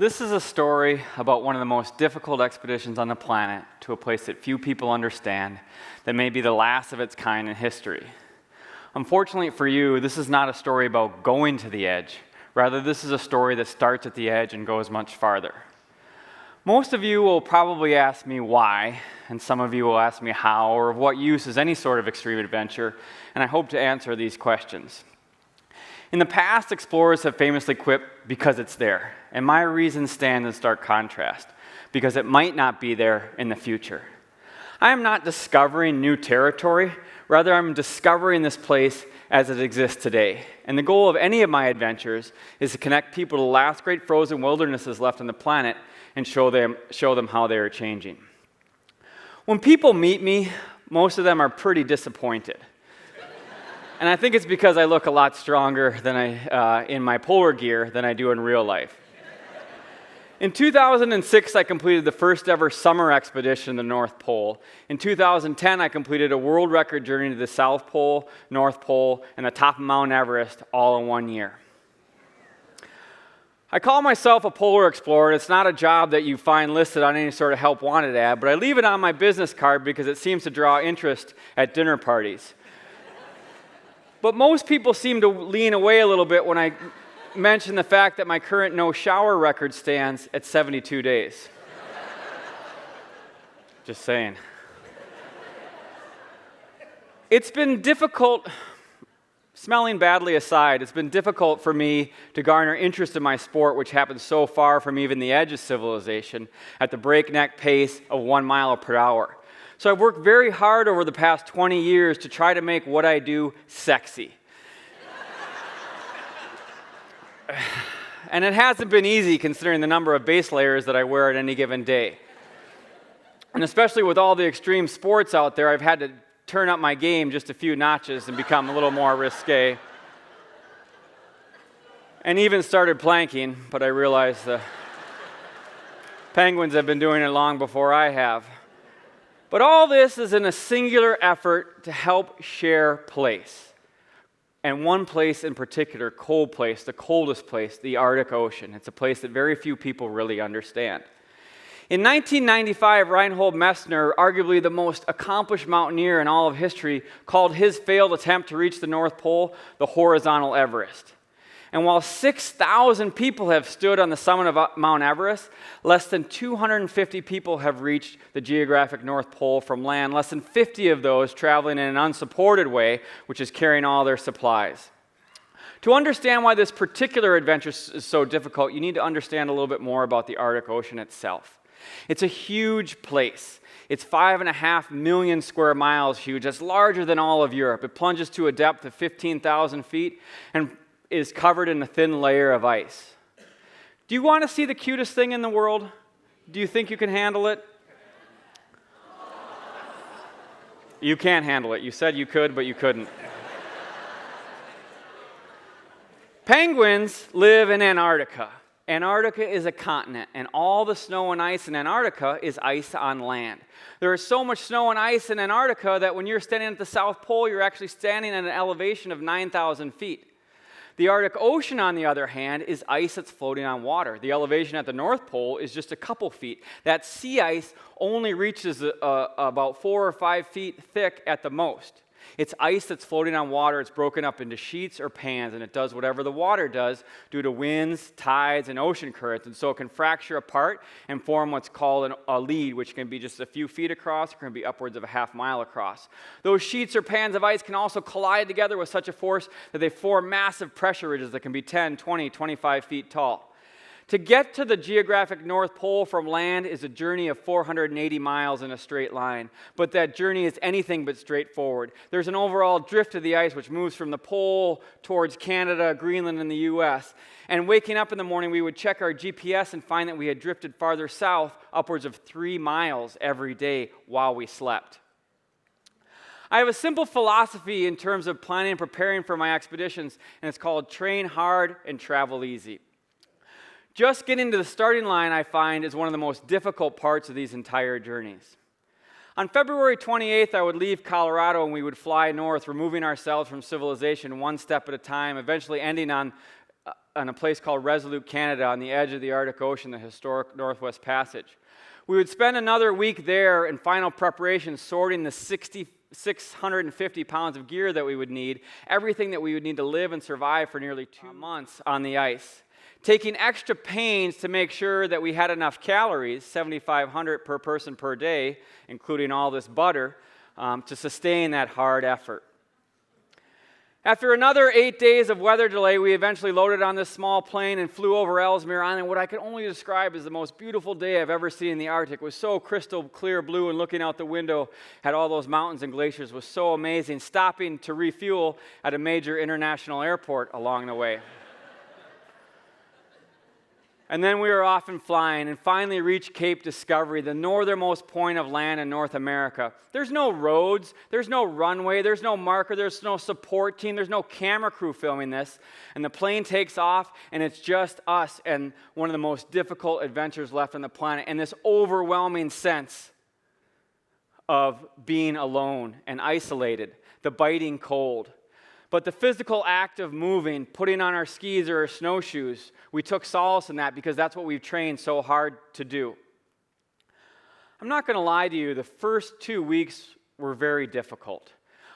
This is a story about one of the most difficult expeditions on the planet to a place that few people understand, that may be the last of its kind in history. Unfortunately for you, this is not a story about going to the edge. Rather, this is a story that starts at the edge and goes much farther. Most of you will probably ask me why, and some of you will ask me how, or of what use is any sort of extreme adventure, and I hope to answer these questions. In the past, explorers have famously quipped, "because it's there," and my reasons stand in stark contrast, because it might not be there in the future. I am not discovering new territory, rather I'm discovering this place as it exists today. And the goal of any of my adventures is to connect people to the last great frozen wildernesses left on the planet and show them how they are changing. When people meet me, most of them are pretty disappointed. And I think it's because I look a lot stronger in my polar gear than I do in real life. In 2006, I completed the first ever summer expedition to the North Pole. In 2010, I completed a world record journey to the South Pole, North Pole, and the top of Mount Everest all in 1 year. I call myself a polar explorer, and it's not a job that you find listed on any sort of help wanted ad, but I leave it on my business card because it seems to draw interest at dinner parties. But most people seem to lean away a little bit when I mention the fact that my current no-shower record stands at 72 days. Just saying. It's been difficult, smelling badly aside, it's been difficult for me to garner interest in my sport, which happens so far from even the edge of civilization, at the breakneck pace of 1 mile per hour. So I've worked very hard over the past 20 years to try to make what I do sexy. And it hasn't been easy considering the number of base layers that I wear at any given day. And especially with all the extreme sports out there, I've had to turn up my game just a few notches and become a little more risque. And even started planking, but I realized the penguins have been doing it long before I have. But all this is in a singular effort to help share place. And one place in particular, cold place, the coldest place, the Arctic Ocean. It's a place that very few people really understand. In 1995, Reinhold Messner, arguably the most accomplished mountaineer in all of history, called his failed attempt to reach the North Pole the horizontal Everest. And while 6,000 people have stood on the summit of Mount Everest, less than 250 people have reached the geographic North Pole from land, less than 50 of those traveling in an unsupported way, which is carrying all their supplies. To understand why this particular adventure is so difficult, you need to understand a little bit more about the Arctic Ocean itself. It's a huge place. It's 5.5 million square miles huge. That's larger than all of Europe. It plunges to a depth of 15,000 feet and is covered in a thin layer of ice. Do you want to see the cutest thing in the world? Do you think you can handle it? You can't handle it. You said you could, but you couldn't. Penguins live in Antarctica. Antarctica is a continent, and all the snow and ice in Antarctica is ice on land. There is so much snow and ice in Antarctica that when you're standing at the South Pole, you're actually standing at an elevation of 9,000 feet. The Arctic Ocean, on the other hand, is ice that's floating on water. The elevation at the North Pole is just a couple feet. That sea ice only reaches about 4 or 5 feet thick at the most. It's ice that's floating on water. It's broken up into sheets or pans, and it does whatever the water does due to winds, tides, and ocean currents. And so it can fracture apart and form what's called a lead, which can be just a few feet across, or can be upwards of a half mile across. Those sheets or pans of ice can also collide together with such a force that they form massive pressure ridges that can be 10, 20, 25 feet tall. To get to the geographic North Pole from land is a journey of 480 miles in a straight line, but that journey is anything but straightforward. There's an overall drift of the ice which moves from the pole towards Canada, Greenland, and the US. And waking up in the morning, we would check our GPS and find that we had drifted farther south, upwards of 3 miles every day while we slept. I have a simple philosophy in terms of planning and preparing for my expeditions, and it's called train hard and travel easy. Just getting to the starting line, I find, is one of the most difficult parts of these entire journeys. On February 28th, I would leave Colorado and we would fly north, removing ourselves from civilization one step at a time, eventually ending on on a place called Resolute, Canada, on the edge of the Arctic Ocean, the historic Northwest Passage. We would spend another week there in final preparation sorting the 650 pounds of gear that we would need, everything that we would need to live and survive for nearly 2 months on the ice. Taking extra pains to make sure that we had enough calories, 7,500 per person per day, including all this butter, to sustain that hard effort. After another 8 days of weather delay, we eventually loaded on this small plane and flew over Ellesmere Island, what I can only describe as the most beautiful day I've ever seen in the Arctic. It was so crystal clear blue, and looking out the window at all those mountains and glaciers was so amazing, stopping to refuel at a major international airport along the way. And then we were off and flying and finally reached Cape Discovery, the northernmost point of land in North America. There's no roads, there's no runway, there's no marker, there's no support team, there's no camera crew filming this. And the plane takes off and it's just us and one of the most difficult adventures left on the planet, and this overwhelming sense of being alone and isolated, the biting cold. But the physical act of moving, putting on our skis or our snowshoes, we took solace in that because that's what we've trained so hard to do. I'm not going to lie to you, the first 2 weeks were very difficult.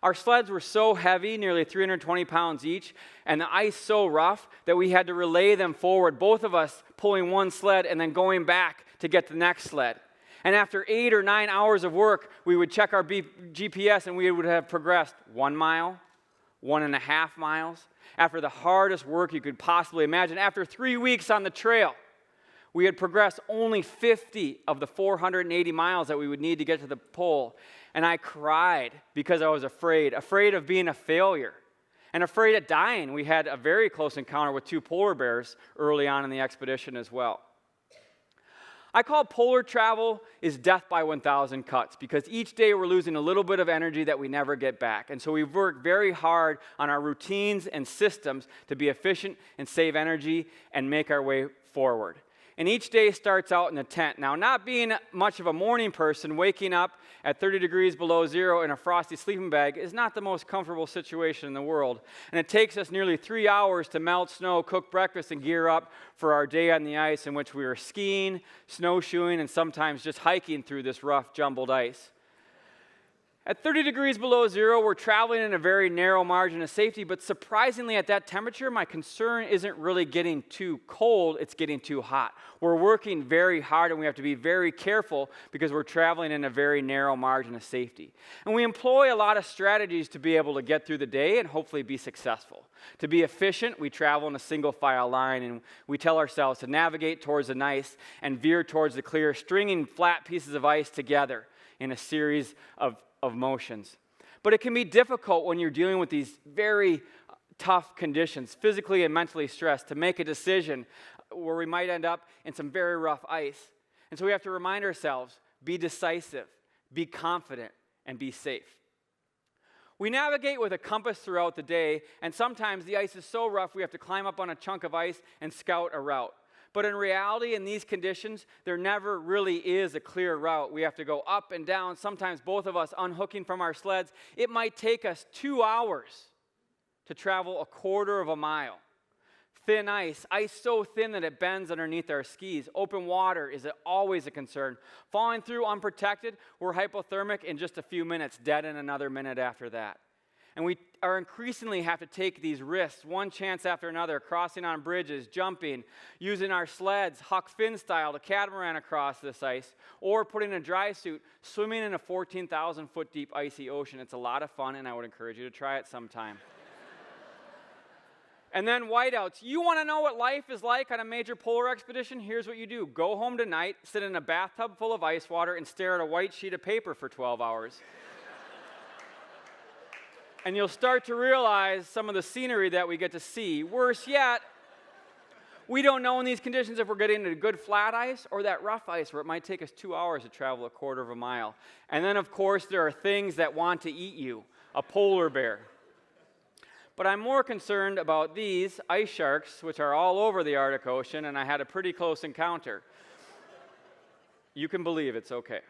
Our sleds were so heavy, nearly 320 pounds each, and the ice so rough that we had to relay them forward, both of us pulling one sled and then going back to get the next sled. And after 8 or 9 hours of work, we would check our GPS and we would have progressed 1 mile, 1.5 miles. After the hardest work you could possibly imagine, after 3 weeks on the trail, we had progressed only 50 of the 480 miles that we would need to get to the pole. And I cried because I was afraid of being a failure, and afraid of dying. We had a very close encounter with 2 polar bears early on in the expedition as well. I call polar travel is death by 1,000 cuts because each day we're losing a little bit of energy that we never get back. And so we've worked very hard on our routines and systems to be efficient and save energy and make our way forward. And each day starts out in the tent. Now, not being much of a morning person, waking up at 30 degrees below zero in a frosty sleeping bag is not the most comfortable situation in the world. And it takes us nearly 3 hours to melt snow, cook breakfast, and gear up for our day on the ice in which we are skiing, snowshoeing, and sometimes just hiking through this rough, jumbled ice. At 30 degrees below zero, we're traveling in a very narrow margin of safety, but surprisingly at that temperature, my concern isn't really getting too cold, it's getting too hot. We're working very hard and we have to be very careful because we're traveling in a very narrow margin of safety. And we employ a lot of strategies to be able to get through the day and hopefully be successful. To be efficient, we travel in a single file line and we tell ourselves to navigate towards the nice and veer towards the clear, stringing flat pieces of ice together in a series of motions. But it can be difficult when you're dealing with these very tough conditions, physically and mentally stressed, to make a decision where we might end up in some very rough ice. And so we have to remind ourselves, be decisive, be confident, and be safe. We navigate with a compass throughout the day, and sometimes the ice is so rough we have to climb up on a chunk of ice and scout a route. But in reality, in these conditions, there never really is a clear route. We have to go up and down, sometimes both of us unhooking from our sleds. It might take us 2 hours to travel 1/4 mile. Thin ice so thin that it bends underneath our skis. Open water is always a concern. Falling through unprotected, we're hypothermic in just a few minutes, dead in another minute after that. And we are increasingly have to take these risks, one chance after another, crossing on bridges, jumping, using our sleds, Huck Finn style, to catamaran across this ice, or putting a dry suit, swimming in a 14,000-foot deep icy ocean. It's a lot of fun, and I would encourage you to try it sometime. And then whiteouts. You want to know what life is like on a major polar expedition? Here's what you do. Go home tonight, sit in a bathtub full of ice water, and stare at a white sheet of paper for 12 hours. And you'll start to realize some of the scenery that we get to see. Worse yet, we don't know in these conditions if we're getting into good flat ice or that rough ice where it might take us 2 hours to travel 1/4 mile. And then, of course, there are things that want to eat you, a polar bear. But I'm more concerned about these ice sharks, which are all over the Arctic Ocean, and I had a pretty close encounter. You can believe it's okay.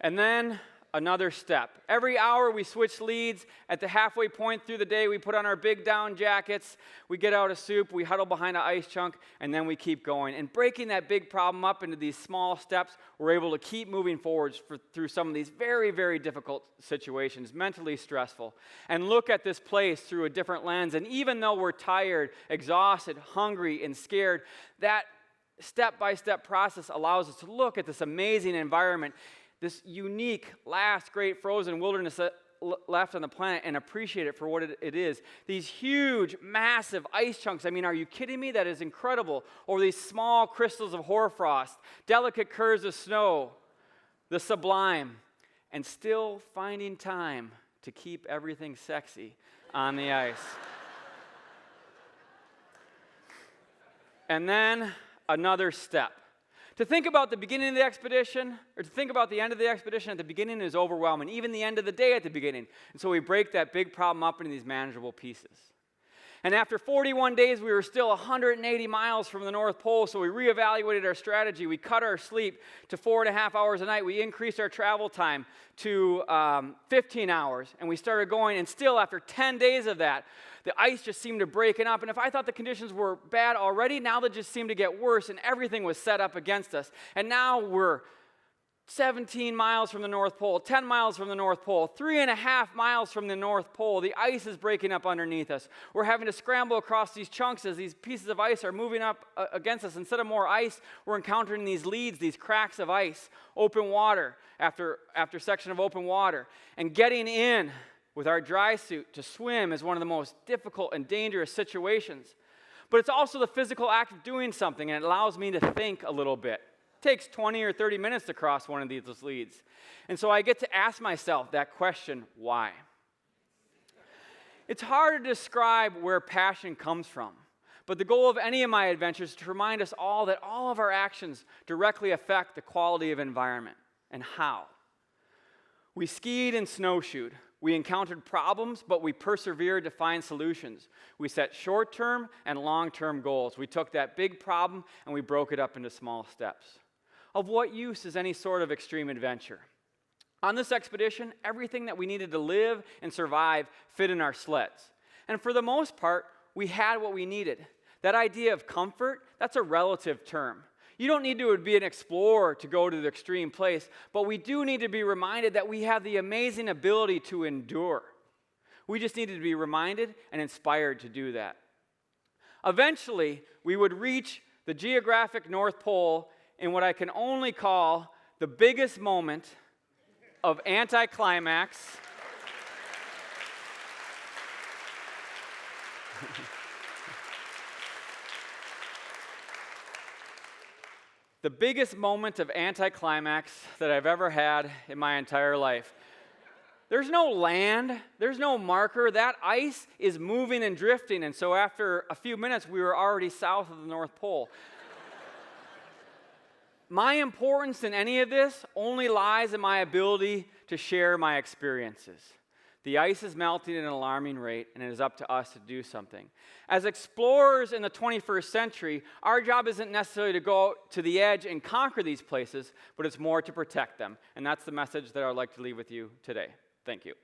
And then another step. Every hour we switch leads. At the halfway point through the day, we put on our big down jackets, we get out a soup, we huddle behind an ice chunk, and then we keep going. And breaking that big problem up into these small steps, we're able to keep moving forwards through some of these very, very difficult situations, mentally stressful, and look at this place through a different lens. And even though we're tired, exhausted, hungry, and scared, that step-by-step process allows us to look at this amazing environment, this unique, last great frozen wilderness left on the planet, and appreciate it for what it is. These huge, massive ice chunks, I mean, are you kidding me? That is incredible. Or these small crystals of hoarfrost, delicate curves of snow, the sublime, and still finding time to keep everything sexy on the ice. And then another step. To think about the beginning of the expedition, or to think about the end of the expedition at the beginning is overwhelming, even the end of the day at the beginning. And so we break that big problem up into these manageable pieces. And after 41 days, we were still 180 miles from the North Pole, so we reevaluated our strategy. We cut our sleep to 4.5 hours a night. We increased our travel time to 15 hours, and we started going. And still, after 10 days of that, the ice just seemed to break up. And if I thought the conditions were bad already, now they just seemed to get worse, and everything was set up against us. And now we're 17 miles from the North Pole, 10 miles from the North Pole, 3.5 miles from the North Pole. The ice is breaking up underneath us. We're having to scramble across these chunks as these pieces of ice are moving up against us. Instead of more ice, we're encountering these leads, these cracks of ice, open water after section of open water. And getting in with our dry suit to swim is one of the most difficult and dangerous situations. But it's also the physical act of doing something, and it allows me to think a little bit. It takes 20 or 30 minutes to cross one of these leads. And so I get to ask myself that question, why? It's hard to describe where passion comes from, but the goal of any of my adventures is to remind us all that all of our actions directly affect the quality of environment. And how? We skied and snowshoed. We encountered problems, but we persevered to find solutions. We set short-term and long-term goals. We took that big problem and we broke it up into small steps. Of what use is any sort of extreme adventure? On this expedition, everything that we needed to live and survive fit in our sleds. And for the most part, we had what we needed. That idea of comfort, that's a relative term. You don't need to be an explorer to go to the extreme place, but we do need to be reminded that we have the amazing ability to endure. We just needed to be reminded and inspired to do that. Eventually, we would reach the geographic North Pole in what I can only call the biggest moment of anticlimax. The biggest moment of anticlimax that I've ever had in my entire life. There's no land, there's no marker. That ice is moving and drifting, and so after a few minutes, we were already south of the North Pole. My importance in any of this only lies in my ability to share my experiences. The ice is melting at an alarming rate, and it is up to us to do something. As explorers in the 21st century, our job isn't necessarily to go out to the edge and conquer these places, but it's more to protect them. And that's the message that I'd like to leave with you today. Thank you.